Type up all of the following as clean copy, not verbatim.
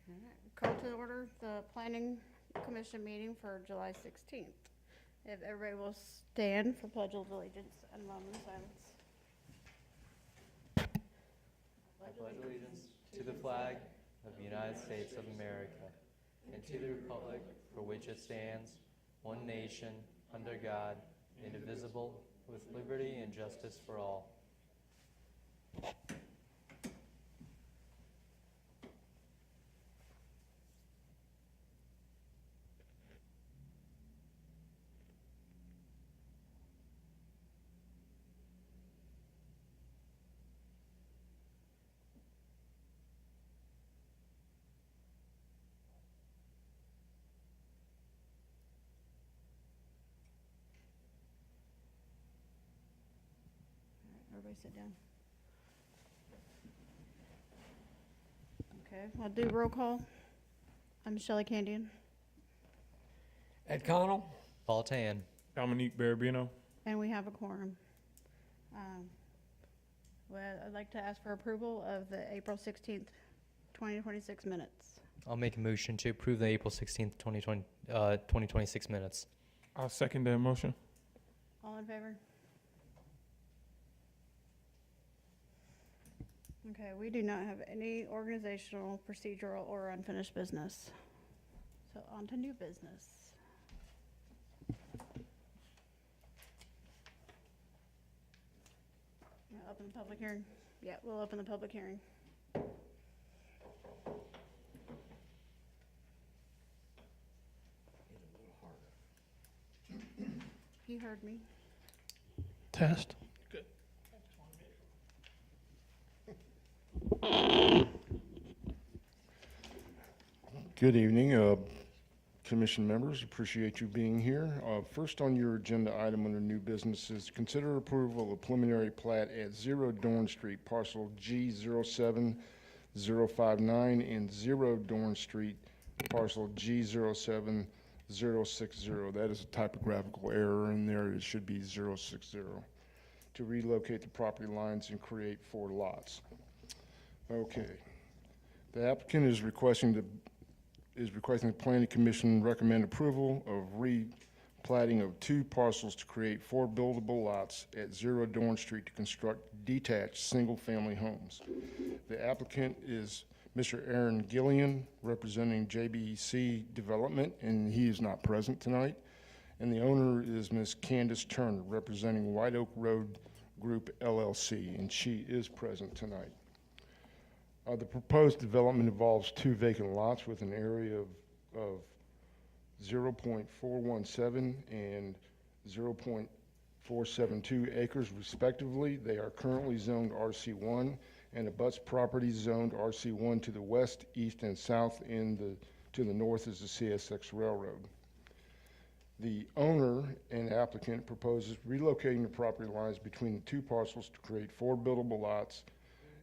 All right. Call to order the Planning Commission meeting for July 16th. If everybody will stand for Pledge of Allegiance and moment of silence. I pledge allegiance to the flag of the United States of America and to the republic for which it stands, one nation, under God, indivisible, with liberty and justice for all. Everybody sit down. Okay, I'll do roll call. I'm Shelley Candian, Ed Connell? Paul Tan. Dominique Barabino. and we have a quorum. Well, I'd like to ask for approval of the April 16th, 2026 minutes. I'll make a motion to approve the April 16th, 2026 minutes. I'll second that motion. All in favor? Okay, we do not have any organizational, procedural, or unfinished business. So on to new business. Open the public hearing. Yeah, we'll open the public hearing. He heard me. Test. Good evening, commission members. Appreciate you being here. First on your agenda item under new business is consider approval of preliminary plat at 0 Dorn Street, parcel G07059, and 0 Dorn Street, parcel G07060. That is a typographical error in there. It should be 060. To relocate the property lines and create 4 lots. Okay. The applicant is requesting the Planning Commission recommend approval of replatting of 2 parcels to create 4 buildable lots at 0 Dorn Street to construct detached single-family homes. The applicant is Mr. Aaron Gillian, representing JBC Development, and he is not present tonight. And the owner is Ms. Candace Turner, representing White Oak Road Group LLC, and she is present tonight. The proposed development involves 2 vacant lots with an area of 0.417 and 0.472 acres respectively. They are currently zoned RC1 and abuts property zoned RC1 to the west, east, and south. To the north is the CSX Railroad. The owner and applicant proposes relocating the property lines between the 2 parcels to create 4 buildable lots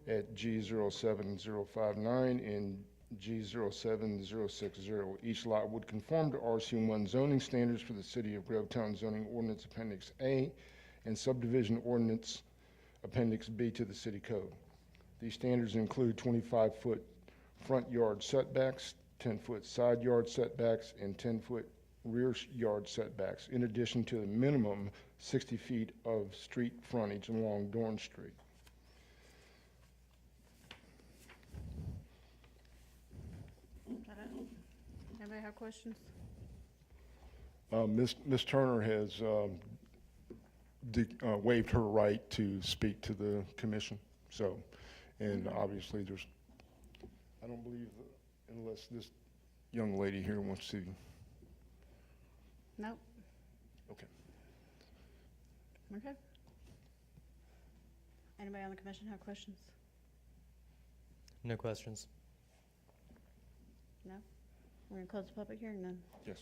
at G07059 and G07060. Each lot would conform to RC1 zoning standards for the City of Grovetown Zoning Ordinance Appendix A and Subdivision Ordinance Appendix B to the City Code. These standards include 25-foot front yard setbacks, 10-foot side yard setbacks, and 10-foot rear yard setbacks, in addition to the minimum 60 feet of street frontage along Dorn Street. Anybody have questions? Ms. Turner has waived her right to speak to the commission. So, and obviously I don't believe, unless this young lady here wants to. Nope. Okay. Okay. Anybody on the commission have questions? No questions. No? We're gonna close the public hearing then. Yes.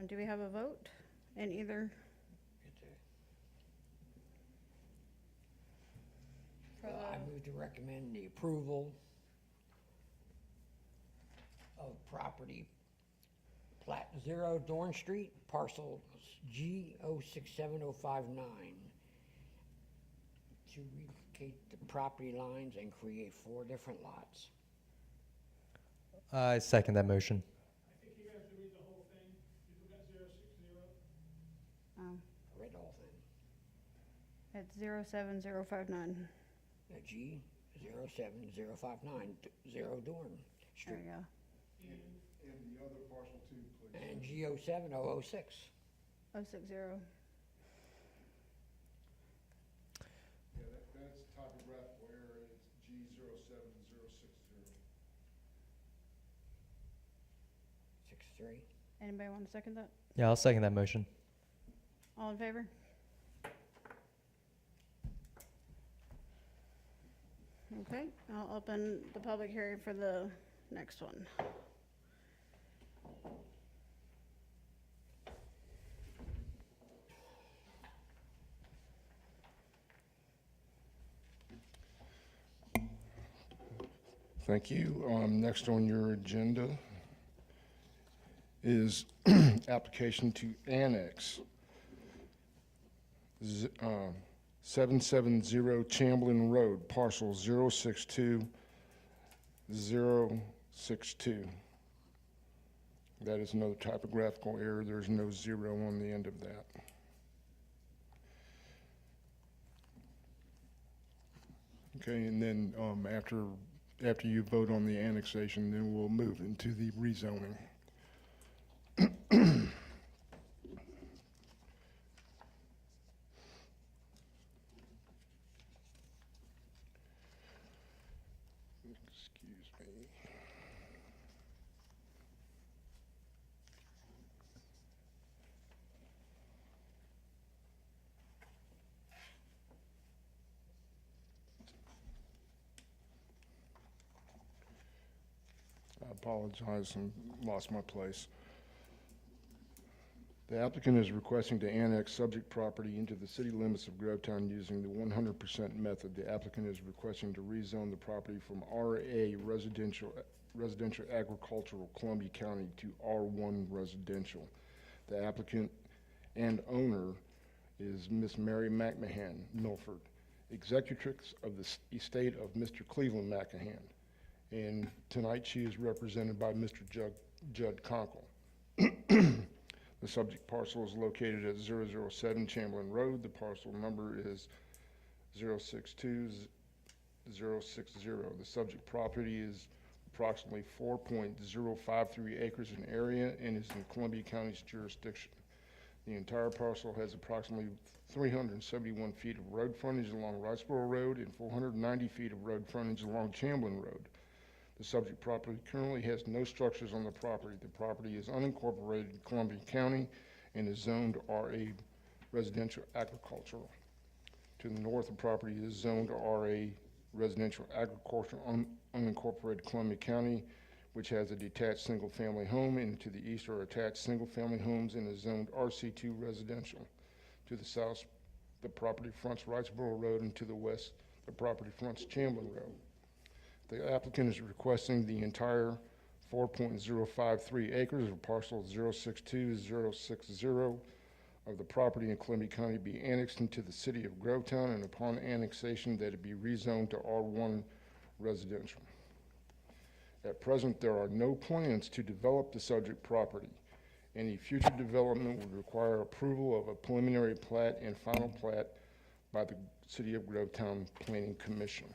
Do we have a vote in either? I move to recommend the approval of property plat 0 Dorn Street, parcel G06759, to bifurcate the property lines and create 4 different lots. I second that motion. Um, I read the whole thing. It's 07059. G 07059, 0 Dorn There Street. you go. And the other parcel too, please. And G 07006. 060. Yeah, that's typographical error, it's G 07060. 63. Anybody want to second that? Yeah, I'll second that motion. All in favor? Okay, I'll open the public hearing for the next one. Thank you. Next on your agenda is application to annex 770 Chamberlain Road, parcel 062062. That is another typographical error. There's no 0 on the end of that. Okay, and then after you vote on the annexation, then we'll move into the rezoning. Excuse me. I apologize and lost my place. The applicant is requesting to annex subject property into the city limits of Grovetown using the 100% method. The applicant is requesting to rezone the property from RA residential agricultural Columbia County to R1 residential. The applicant and owner is Miss Mary McMahon Milford, executrix of the estate of Mr. Cleveland McMahon. And tonight she is represented by Mr. Judd Conkle. The subject parcel is located at 007 Chamberlain Road. The parcel number is 062060. The subject property is approximately 4.053 acres in area and is in Columbia County's jurisdiction. The entire parcel has approximately 371 feet of road frontage along Riceboro Road and 490 feet of road frontage along Chamberlain Road. The subject property currently has no structures on the property. The property is unincorporated in Columbia County and is zoned RA residential agricultural. To the north, the property is zoned RA residential agriculture unincorporated Columbia County, which has a detached single-family home, and to the east are attached single-family homes and is zoned RC2 residential. To the south, the property fronts Wrightsboro Road, and to the west, the property fronts Chamberlain Road. The applicant is requesting the entire 4.053 acres of parcel 062060 of the property in Columbia County be annexed into the city of Grovetown, and upon annexation that it be rezoned to R1 residential. At present, there are no plans to develop the subject property. Any future development would require approval of a preliminary plat and final plat by the City of Grovetown Planning Commission.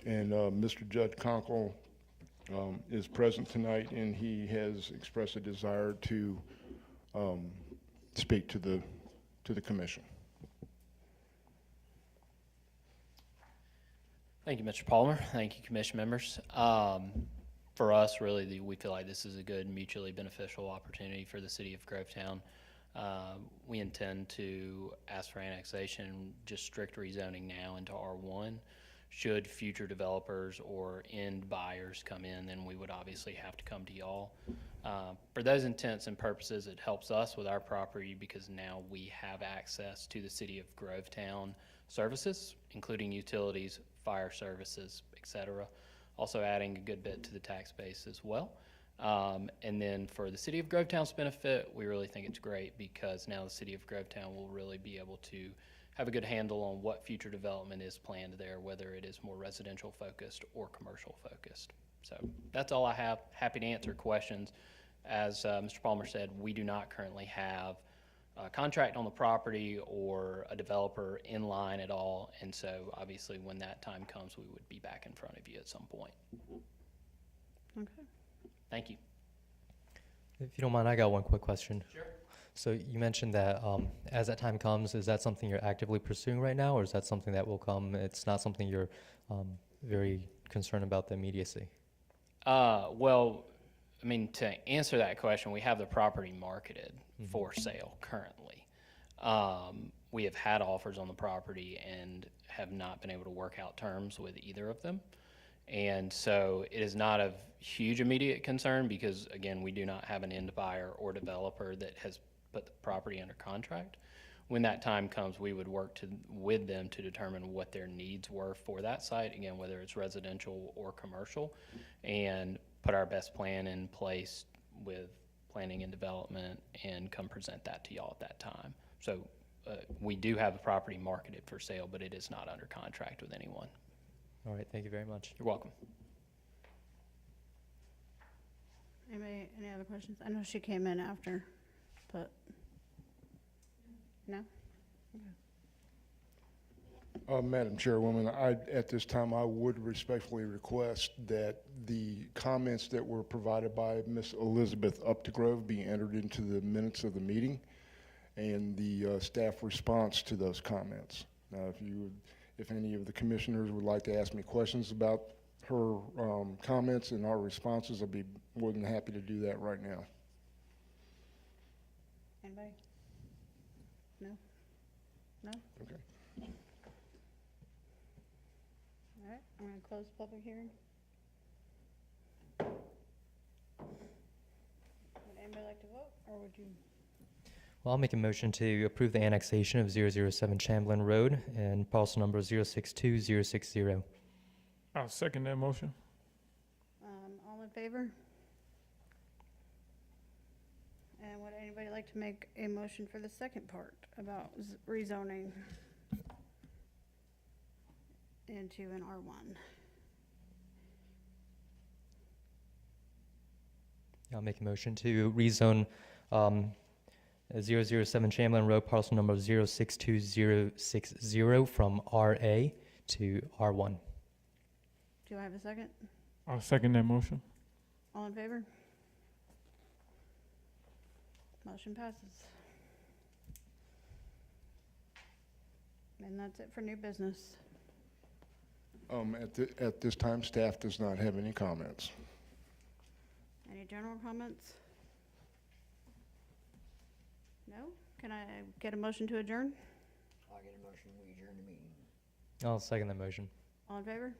And Mr. Judd Conkle is present tonight, and he has expressed a desire to speak to the commission. Thank you, Mr. Palmer. Thank you, commission members. For us, really, we feel like this is a good mutually beneficial opportunity for the city of Grovetown. We intend to ask for annexation, just strict rezoning now into R1. Should future developers or end buyers come in, then we would obviously have to come to y'all. For those intents and purposes, it helps us with our property because now we have access to the city of Grovetown services, including utilities, fire services, etc. Also adding a good bit to the tax base as well. And then for the city of Grovetown's benefit, we really think it's great because now the city of Grovetown will really be able to have a good handle on what future development is planned there, whether it is more residential focused or commercial focused. So that's all I have. Happy to answer questions. As Mr. Palmer said, we do not currently have a contract on the property or a developer in line at all. And so obviously when that time comes, we would be back in front of you at some point. Okay. Thank you. If you don't mind, I got one quick question. Sure. So you mentioned that as that time comes, is that something you're actively pursuing right now, or is that something that will come? It's not something you're very concerned about the immediacy. Well, I mean, to answer that question, we have the property marketed for sale currently. We have had offers on the property and have not been able to work out terms with either of them. And so it is not of huge immediate concern because, again, we do not have an end buyer or developer that has put the property under contract. When that time comes, we would work with them to determine what their needs were for that site, again, whether it's residential or commercial, and put our best plan in place with planning and development and come present that to y'all at that time. So we do have the property marketed for sale, but it is not under contract with anyone. All right, thank you very much. You're welcome. Anybody, any other questions? I know she came in after, but, no? Madam Chairwoman, at this time, I would respectfully request that the comments that were provided by Ms. Elizabeth Updegrove be entered into the minutes of the meeting and the staff response to those comments. Now, if any of the commissioners would like to ask me questions about her comments and our responses, I'll be more than happy to do that right now. Anybody? No? No? Okay. All right, I'm gonna close the public hearing. Would anybody like to vote, or would you? Well, I'll make a motion to approve the annexation of 007 Chamberlain Road and parcel number 062060. I'll second that motion. All in favor? And would anybody like to make a motion for the second part about rezoning into an R1? I'll make a motion to rezone 007 Chamberlain Road, parcel number 062060 from RA to R1. Do I have a second? I'll second that motion. All in favor? Motion passes. And that's it for new business. At this time, staff does not have any comments. Any general comments? No? Can I get a motion to adjourn? I'll get a motion, we adjourn the meeting. I'll second that motion. All in favor?